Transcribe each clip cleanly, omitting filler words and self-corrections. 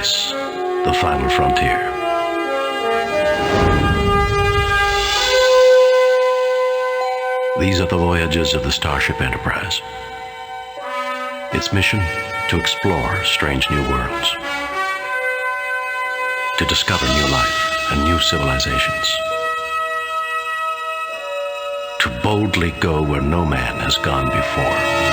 space, the final frontier. These are the voyages of the Starship Enterprise. Its mission, to explore strange new worlds, to discover new life and new civilizations, to boldly go where no man has gone before.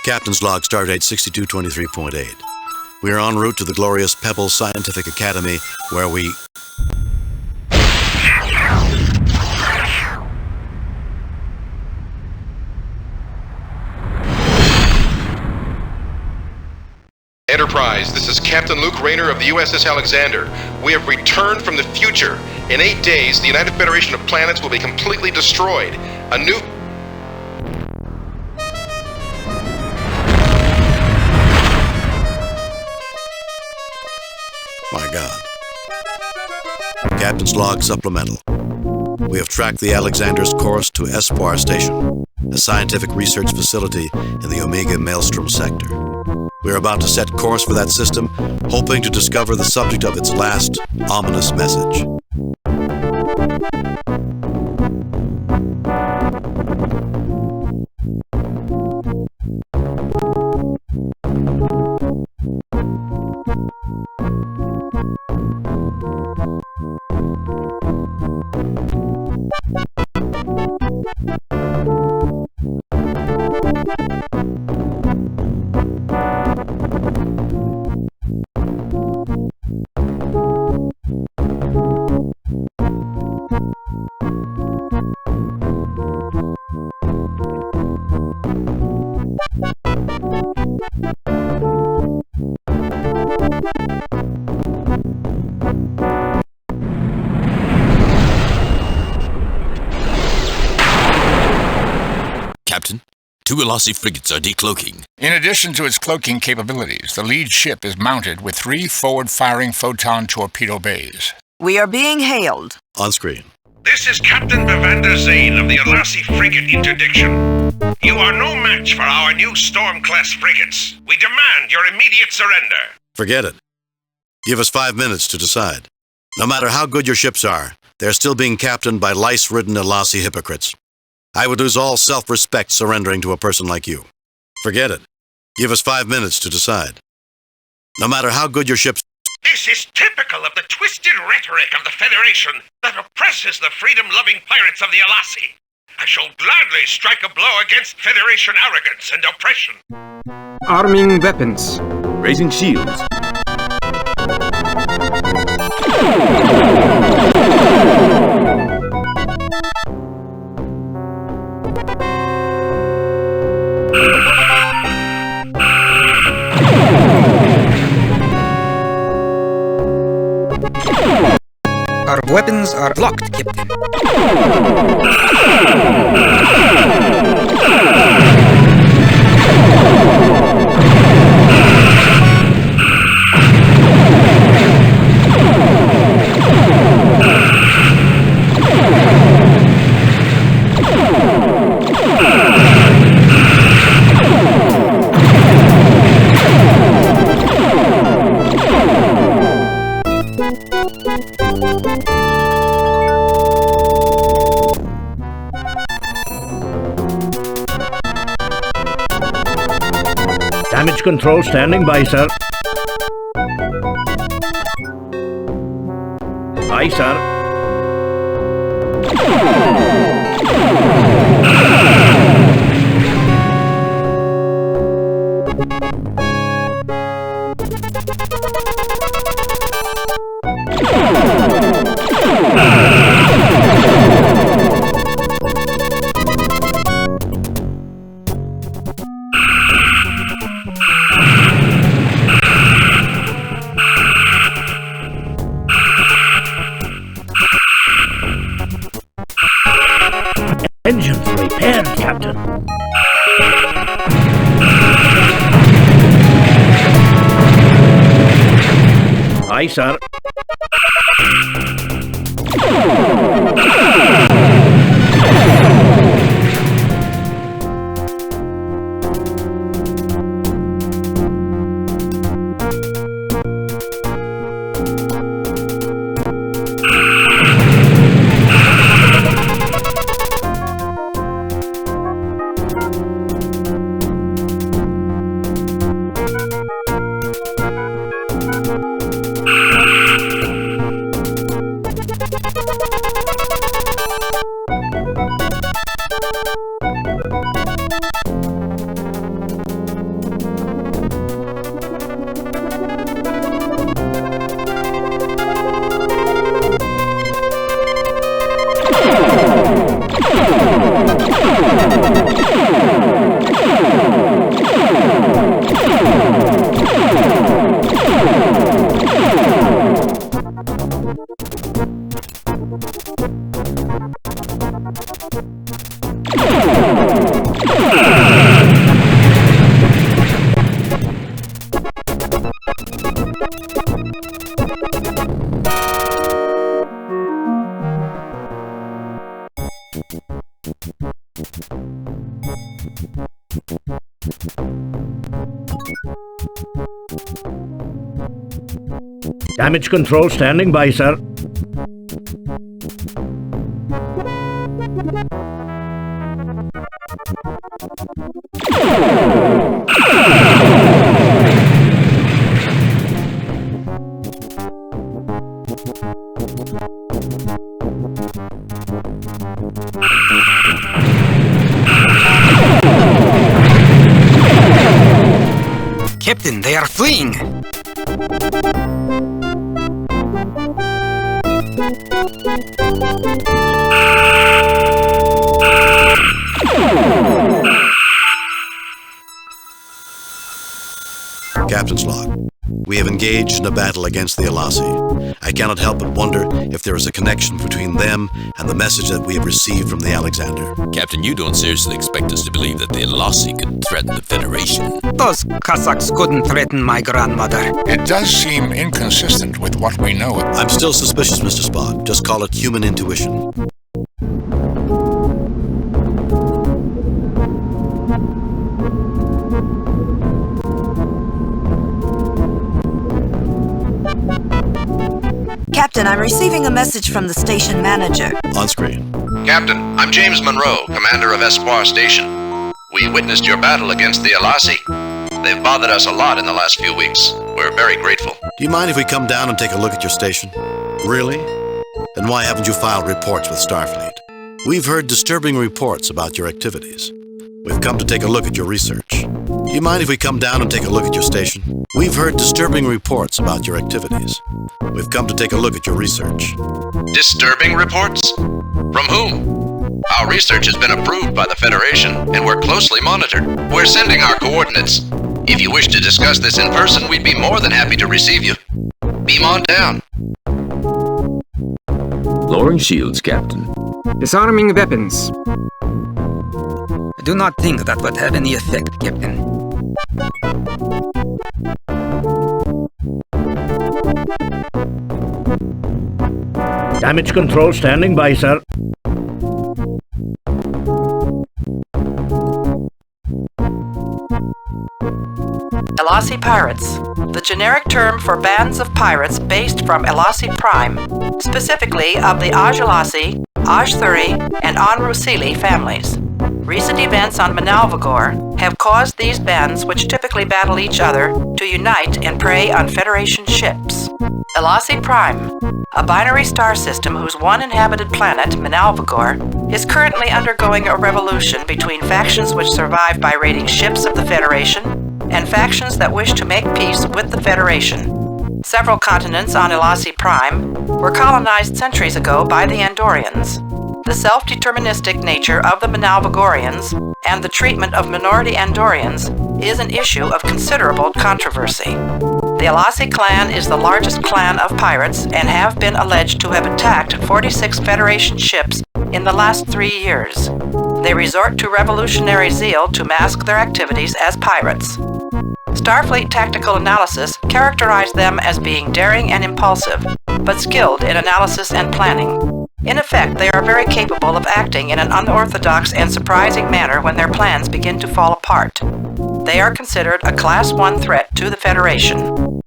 Captain's log, stardate 6223.8. We are en route to the glorious Pebble Scientific Academy, where we... Enterprise, this is Captain Luke Rayner of the USS Alexander. We have returned from the future. In 8 days, the United Federation of Planets will be completely destroyed. A new... My God. Captain's log supplemental. We have tracked the Alexander's course to Espoir Station, a scientific research facility in the Omega Maelstrom sector. We are about to set course for that system, hoping to discover the subject of its last ominous message. Captain, 2 Elasi frigates are decloaking. In addition to its cloaking capabilities, the lead ship is mounted with 3 forward-firing photon torpedo bays. We are being hailed. On screen. This is Captain Bevander Zane of the Elasi frigate interdiction. You are no match for our new Storm-class frigates. We demand your immediate surrender. Forget it. Give us 5 minutes to decide. No matter how good your ships are, they're still being captained by lice-ridden Elasi hypocrites. I would lose all self-respect surrendering to a person like you. Forget it. Give us 5 minutes to decide. No matter how good your ships... This is typical of the twisted rhetoric of the Federation that oppresses the freedom-loving pirates of the Elasi. I shall gladly strike a blow against Federation arrogance and oppression. Arming weapons. Raising shields. Our weapons are locked, Captain. Damage control standing by, sir. Aye, sir. Repaired, Captain. Aye, sir. Damage control standing by, sir. Captain, they are fleeing! Captain's log. We have engaged in a battle against the Alassi. I cannot help but wonder if there is a connection between them and the message that we have received from the Alexander. Captain, you don't seriously expect us to believe that the Alassi could threaten the Federation? Those Cossacks couldn't threaten my grandmother. It does seem inconsistent with what we know. I'm still suspicious, Mr. Spock. Just call it human intuition. Captain, I'm receiving a message from the station manager. On screen. Captain, I'm James Monroe, commander of Espoir Station. We witnessed your battle against the Alassi. They've bothered us a lot in the last few weeks. We're very grateful. Do you mind if we come down and take a look at your station? Really? Then why haven't you filed reports with Starfleet? We've heard disturbing reports about your activities. We've come to take a look at your research. Do you mind if we come down and take a look at your station? We've heard disturbing reports about your activities. We've come to take a look at your research. Disturbing reports? From whom? Our research has been approved by the Federation, and we're closely monitored. We're sending our coordinates. If you wish to discuss this in person, we'd be more than happy to receive you. Beam on down. Lowering shields, Captain. Disarming weapons. I do not think that would have any effect, Captain. Damage control standing by, sir. Alassi Pirates, the generic term for bands of pirates based from Alassi Prime, specifically of the Aj Alassi, Aj Thuri, and An Rusili families. Recent events on Manalvagor have caused these bands, which typically battle each other, to unite and prey on Federation ships. Alassi Prime, a binary star system whose one inhabited planet, Manalvagor, is currently undergoing a revolution between factions which survive by raiding ships of the Federation and factions that wish to make peace with the Federation. Several continents on Alassi Prime were colonized centuries ago by the Andorians. The self-deterministic nature of the Manalvagorians and the treatment of minority Andorians is an issue of considerable controversy. The Alassi clan is the largest clan of pirates and have been alleged to have attacked 46 Federation ships in the last 3 years. they resort to revolutionary zeal to mask their activities as pirates. Starfleet Tactical Analysis characterized them as being daring and impulsive, but skilled in analysis and planning. In effect, they are very capable of acting in an unorthodox and surprising manner when their plans begin to fall apart. They are considered a Class 1 threat to the Federation.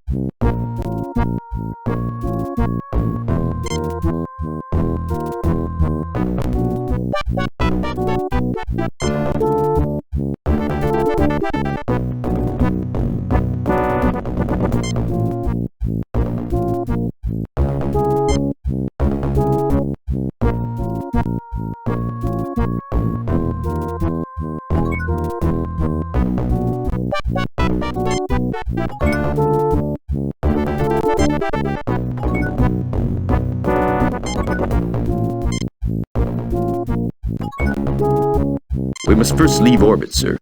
We must first leave orbit, sir.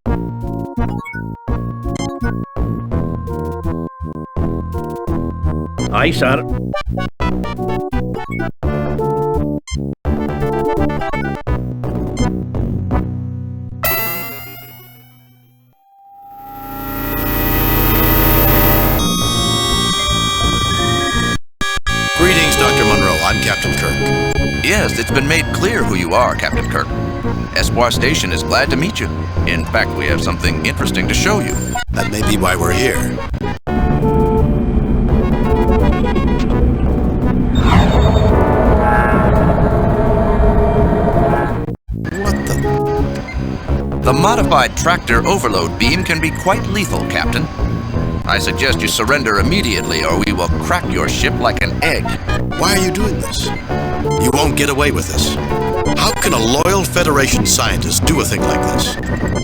Aye, sir. Greetings, Dr. Monroe. I'm Captain Kirk. Yes, it's been made clear who you are, Captain Kirk. Espoir Station is glad to meet you. In fact, we have something interesting to show you. That may be why we're here. What the? The modified tractor overload beam can be quite lethal, Captain. I suggest you surrender immediately or we will crack your ship like an egg. Why are you doing this? You won't get away with this. How can a loyal Federation scientist do a thing like this?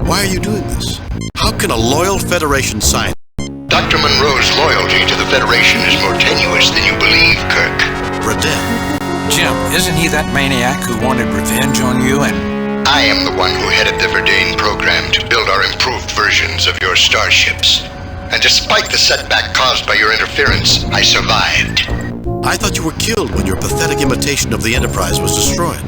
Why are you doing this? How can a loyal Federation scientist... Dr. Monroe's loyalty to the Federation is more tenuous than you believe, Kirk. Riddell. Jim, isn't he that maniac who wanted revenge on you and... I am the one who headed the Verdane program to build our improved versions of your starships. And despite the setback caused by your interference, I survived. I thought you were killed when your pathetic imitation of the Enterprise was destroyed.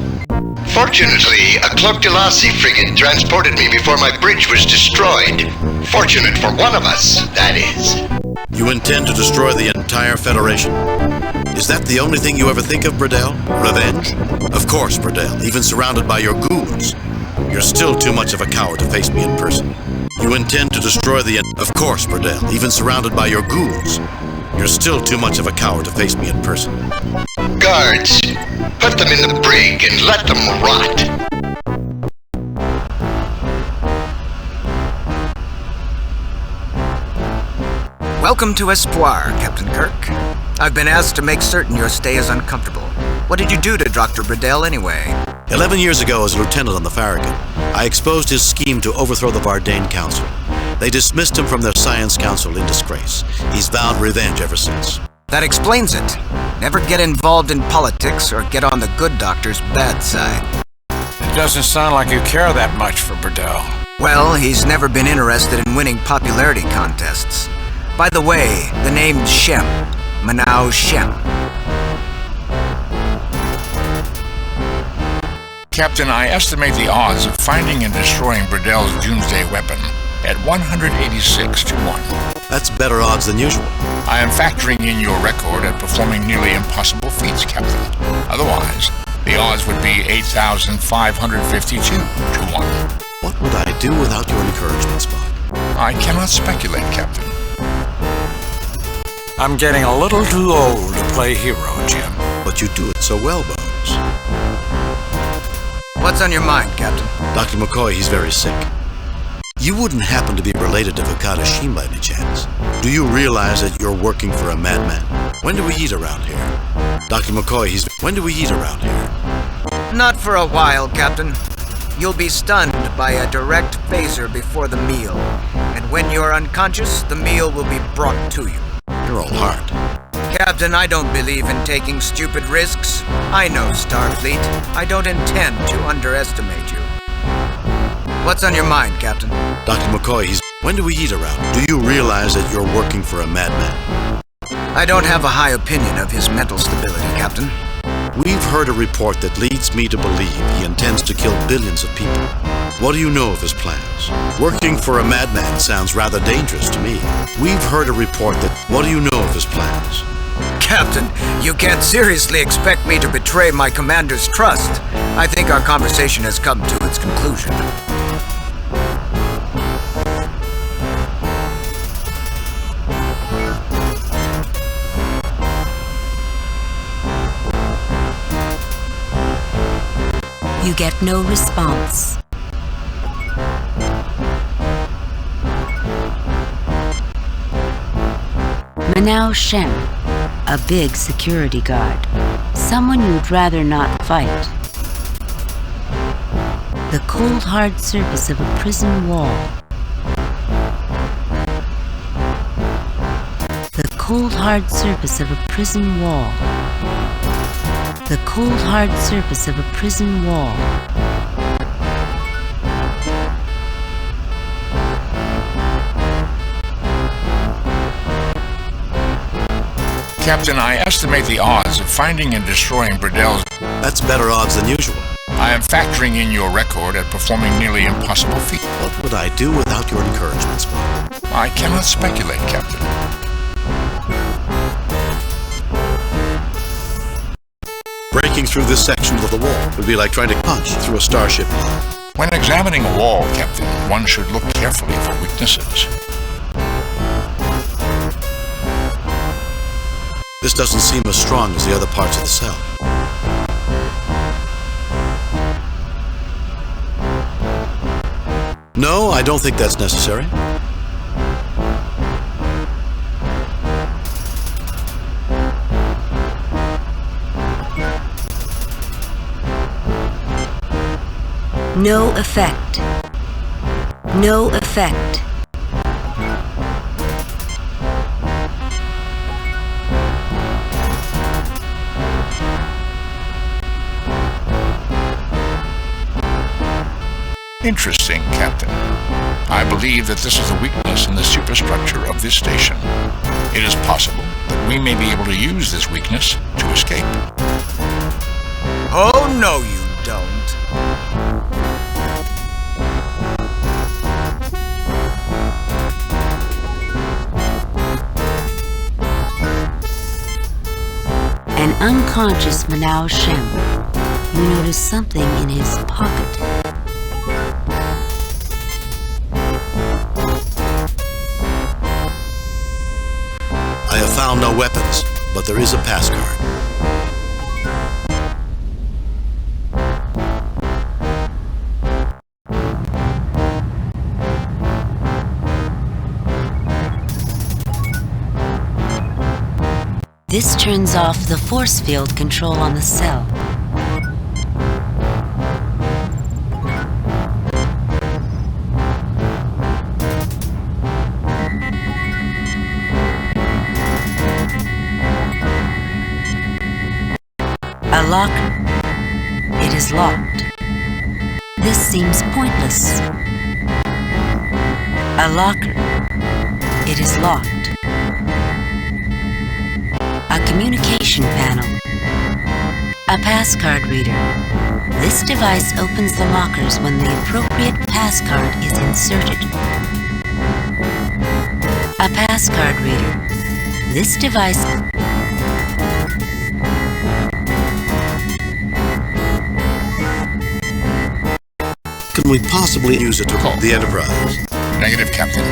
Fortunately, a Cloak Delassie frigate transported me before my bridge was destroyed. Fortunate for one of us, that is. You intend to destroy the entire Federation? Is that the only thing you ever think of, Bradell? Revenge? Of course, Bradell, even surrounded by your goons. You're still too much of a coward to face me in person. You intend to destroy the... Of course, Bradell, even surrounded by your goons. You're still too much of a coward to face me in person. Guards, put them in the brig and let them rot. Welcome to Espoir, Captain Kirk. I've been asked to make certain your stay is uncomfortable. What did you do to Dr. Bradell anyway? 11 years ago, as a lieutenant on the Farragut, I exposed his scheme to overthrow the Verdane Council. They dismissed him from their Science Council in disgrace. He's vowed revenge ever since. That explains it. Never get involved in politics or get on the good doctor's bad side. It doesn't sound like you care that much for Bradell. Well, he's never been interested in winning popularity contests. By the way, the name's Shem. Manau Shem. Captain, I estimate the odds of finding and destroying Bradell's doomsday weapon at 186 to 1. That's better odds than usual. I am factoring in your record at performing nearly impossible feats, Captain. Otherwise, the odds would be 8,552 to 1. What would I do without your encouragement, Spock? I cannot speculate, Captain. I'm getting a little too old to play hero, Jim. But you do it so well, Bones. What's on your mind, Captain? Dr. McCoy, he's very sick. You wouldn't happen to be related to Vakata Sheen by any chance. Do you realize that you're working for a madman? When do we eat around here? Dr. McCoy, when do we eat around here? Not for a while, Captain. You'll be stunned by a direct phaser before the meal. And when you're unconscious, the meal will be brought to you. You're all hard. Captain, I don't believe in taking stupid risks. I know Starfleet. I don't intend to underestimate you. What's on your mind, Captain? Dr. McCoy, when do we eat around? Do you realize that you're working for a madman? I don't have a high opinion of his mental stability, Captain. We've heard a report that leads me to believe he intends to kill billions of people. What do you know of his plans? Working for a madman sounds rather dangerous to me. We've heard a report that... What do you know of his plans? Captain, you can't seriously expect me to betray my commander's trust. I think our conversation has come to its conclusion. You get no response. Manao Shem, a big security guard. Someone you'd rather not fight. The cold, hard surface of a prison wall. The cold, hard surface of a prison wall. The cold, hard surface of a prison wall. Captain, I estimate the odds of finding and destroying Bradel's... That's better odds than usual. I am factoring in your record at performing nearly impossible feats. What would I do without your encouragement, Spock? I cannot speculate, Captain. Breaking through this section of the wall would be like trying to punch through a starship hull. When examining a wall, Captain, one should look carefully for weaknesses. This doesn't seem as strong as the other parts of the cell. No, I don't think that's necessary. No effect. No effect. Interesting, Captain. I believe that this is a weakness in the superstructure of this station. It is possible that we may be able to use this weakness to escape. Oh, no, you don't. An unconscious Manao Shem. You notice something in his pocket. I have found no weapons, but there is a pass card. This turns off the force field control on the cell. A locker. It is locked. This seems pointless. A locker. It is locked. A communication panel. A pass card reader. This device opens the lockers when the appropriate pass card is inserted. A pass card reader. This device... Can we possibly use it to call the Enterprise? Negative, Captain.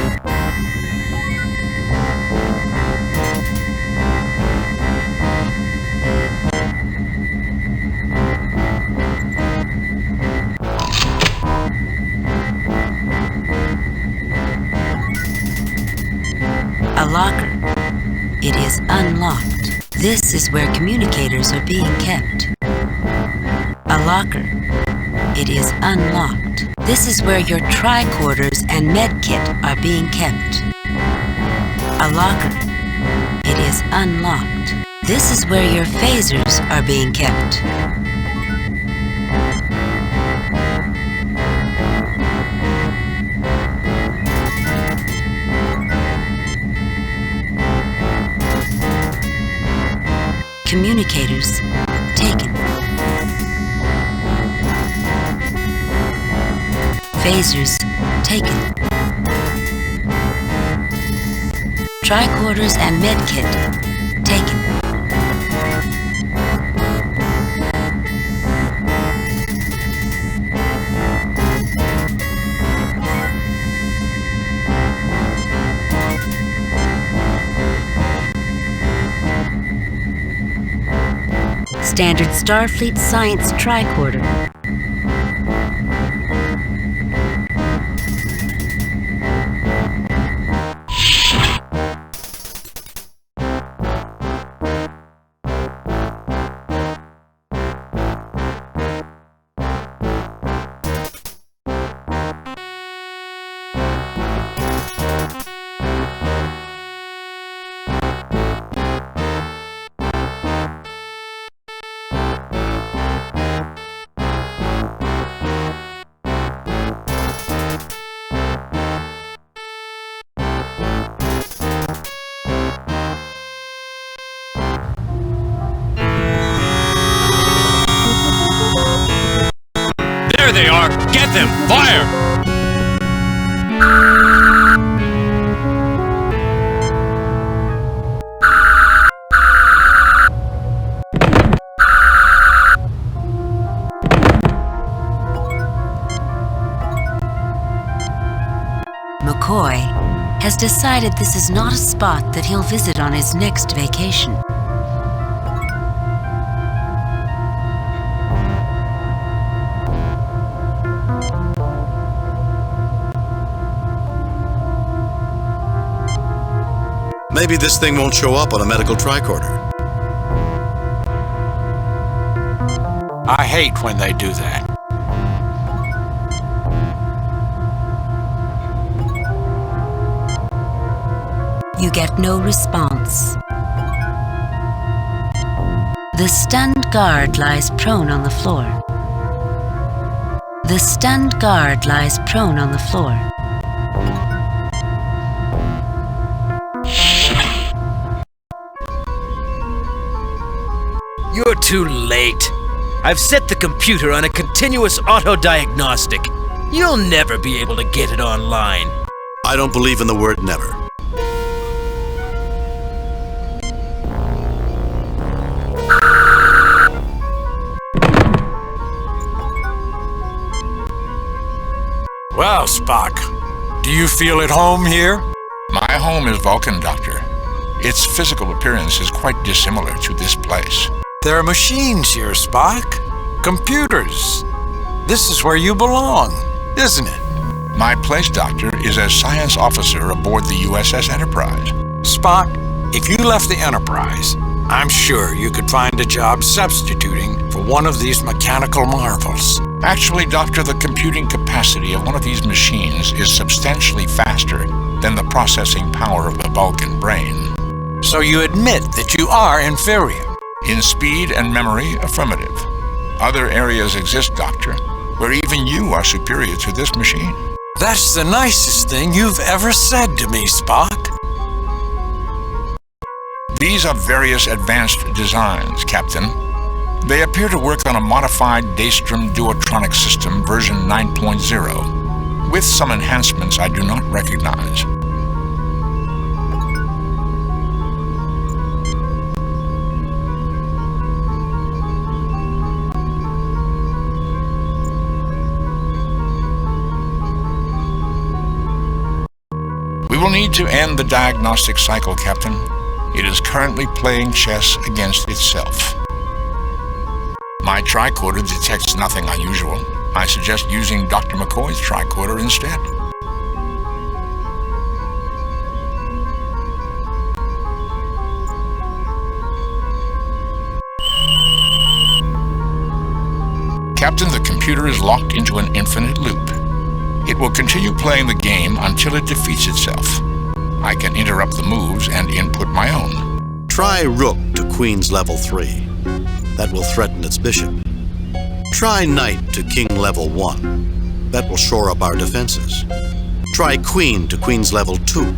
A locker. It is unlocked. This is where communicators are being kept. A locker. It is unlocked. This is where your tricorders and medkit are being kept. A locker. It is unlocked. This is where your phasers are being kept. Communicators taken. Phasers taken. Tricorders and medkit taken. Standard Starfleet Science Tricorder. There they are! Get them! Fire! McCoy has decided this is not a spot that he'll visit on his next vacation. Maybe this thing won't show up on a medical tricorder. I hate when they do that. You get no response. The stunned guard lies prone on the floor. The stunned guard lies prone on the floor. You're too late. I've set the computer on a continuous auto-diagnostic. You'll never be able to get it online. I don't believe in the word never. Well, Spock, do you feel at home here? My home is Vulcan, Doctor. Its physical appearance is quite dissimilar to this place. There are machines here, Spock. Computers. This is where you belong, isn't it? My place, Doctor, is as science officer aboard the USS Enterprise. Spock, if you left the Enterprise, I'm sure you could find a job substituting for one of these mechanical marvels. Actually, Doctor, the computing capacity of one of these machines is substantially faster than the processing power of the Vulcan brain. So you admit that you are inferior? In speed and memory, affirmative. Other areas exist, Doctor, where even you are superior to this machine. That's the nicest thing you've ever said to me, Spock. These are various advanced designs, Captain. They appear to work on a modified Daystrom Duotronic system version 9.0, with some enhancements I do not recognize. We will need to end the diagnostic cycle, Captain. It is currently playing chess against itself. My tricorder detects nothing unusual. I suggest using Dr. McCoy's tricorder instead. Captain, the computer is locked into an infinite loop. It will continue playing the game until it defeats itself. I can interrupt the moves and input my own. Try Rook to Queen's level 3. That will threaten its bishop. Try Knight to King level 1. That will shore up our defenses. Try Queen to Queen's level 2.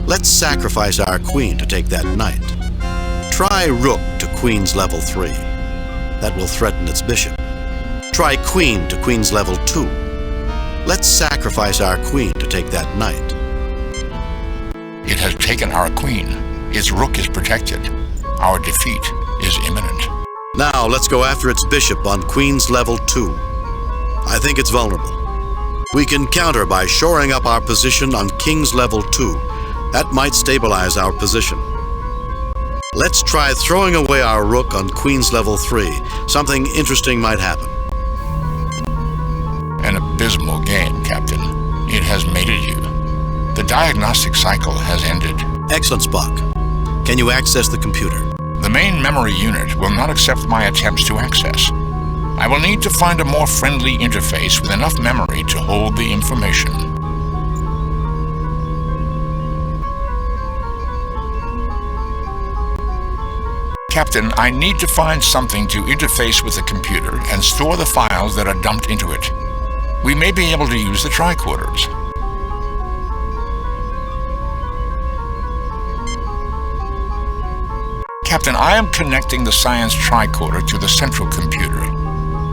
Let's sacrifice our Queen to take that Knight. Try Rook to Queen's level 3. That will threaten its bishop. Try Queen to Queen's level 2. Let's sacrifice our queen to take that knight. It has taken our queen. Its rook is protected. Our defeat is imminent. Now let's go after its bishop on Queen's level 2. I think it's vulnerable. We can counter by shoring up our position on King's level 2. That might stabilize our position. Let's try throwing away our rook on Queen's level 3. Something interesting might happen. An abysmal game, Captain. It has mated you. The diagnostic cycle has ended. Excellent, Spock. Can you access the computer? The main memory unit will not accept my attempts to access. I will need to find a more friendly interface with enough memory to hold the information. Captain, I need to find something to interface with the computer and store the files that are dumped into it. We may be able to use the tricorders. Captain, I am connecting the science tricorder to the central computer.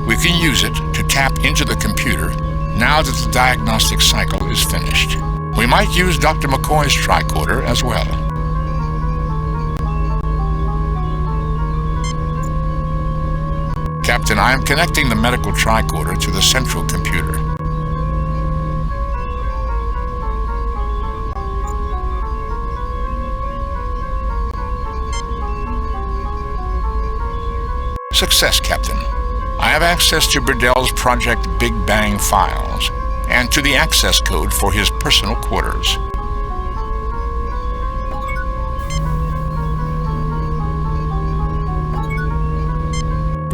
We can use it to tap into the computer now that the diagnostic cycle is finished. We might use Dr. McCoy's tricorder as well. Captain, I am connecting the medical tricorder to the central computer. Success, Captain. I have access to Burdell's Project Big Bang files and to the access code for his personal quarters.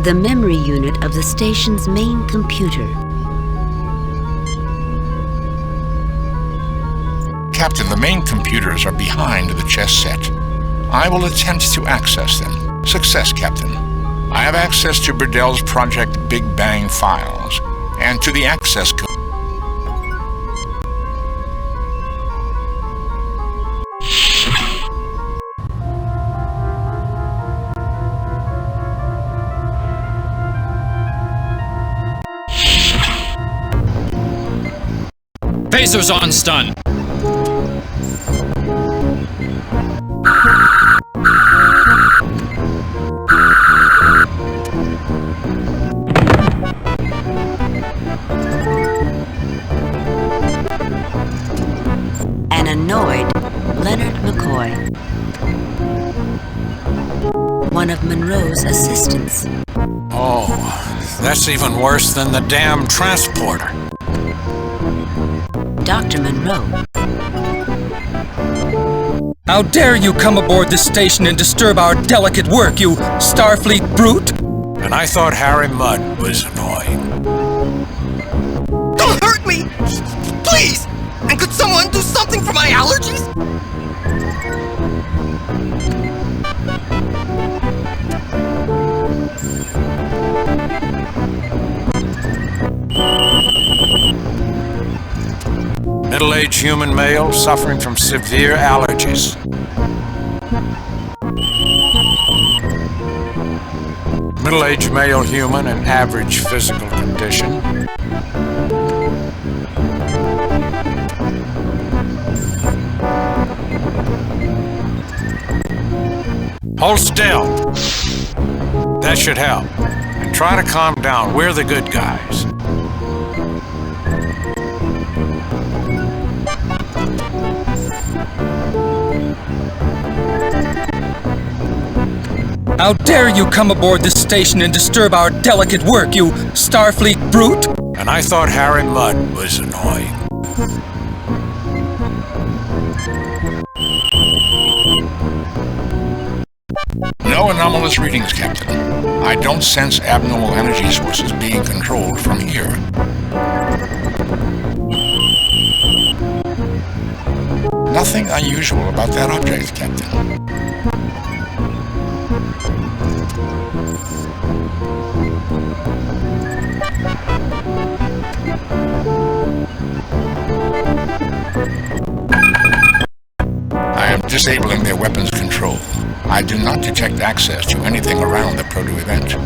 The memory unit of the station's main computer. Captain, the main computers are behind the chess set. I will attempt to access them. Success, Captain. I have access to Burdell's Project Big Bang files and to the access code. Phasers on stun. An annoyed Leonard McCoy. One of Monroe's assistants. Oh, that's even worse than the damn transporter. Dr. Monroe. How dare you come aboard this station and disturb our delicate work, you Starfleet brute! And I thought Harry Mudd was annoying. Don't hurt me! Please! And could someone do something for my allergies? Middle-aged human male suffering from severe allergies. Middle-aged male human in average physical condition. Hold still. That should help. And try to calm down. We're the good guys. How dare you come aboard this station and disturb our delicate work, you Starfleet brute! And I thought Harry Mudd was annoying. No anomalous readings, Captain. I don't sense abnormal energy sources being controlled from here. Nothing unusual about that object, Captain. I am disabling their weapons control. I do not detect access to anything around the proto-event.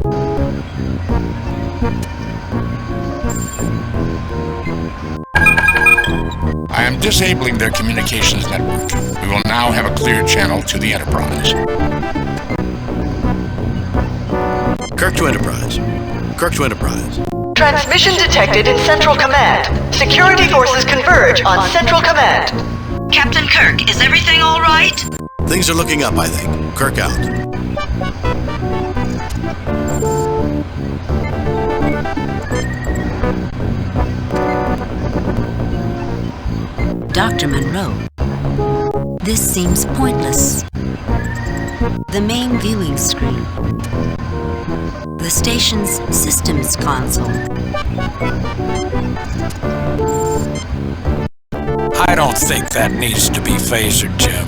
I'm disabling their communications network. We will now have a clear channel to the Enterprise. Kirk to Enterprise. Kirk to Enterprise. Transmission detected in Central Command. Security forces converge on Central Command. Captain Kirk, is everything all right? Things are looking up, I think. Kirk out. Dr. Monroe. This seems pointless. The main viewing screen. The station's systems console. I don't think that needs to be phasered, Jim.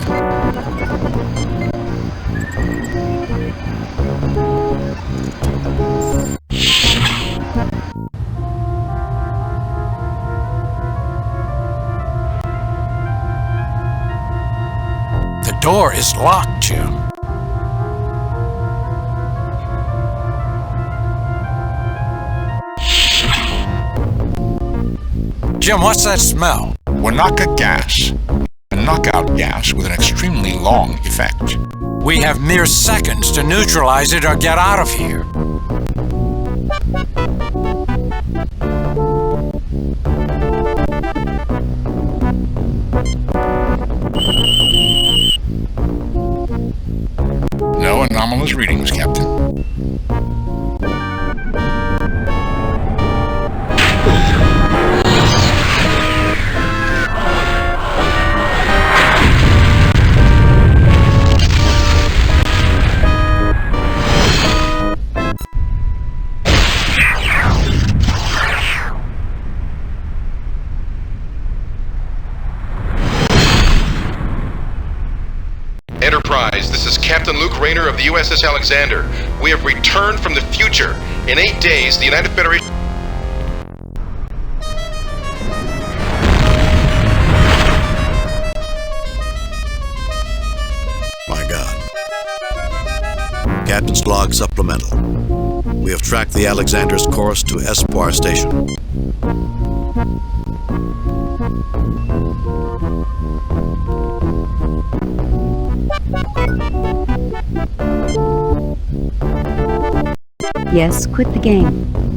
The door is locked, Jim. Jim, what's that smell? Wanaka gas. A knockout gas with an extremely long effect. We have mere seconds to neutralize it or get out of here. No anomalous readings, Captain. Enterprise, this is Captain Luke Rayner of the USS Alexander. We have returned from the future. In 8 days, the United Federation... My God. Captain's log supplemental. We have tracked the Alexander's course to Espoir Station. Yes, quit the game.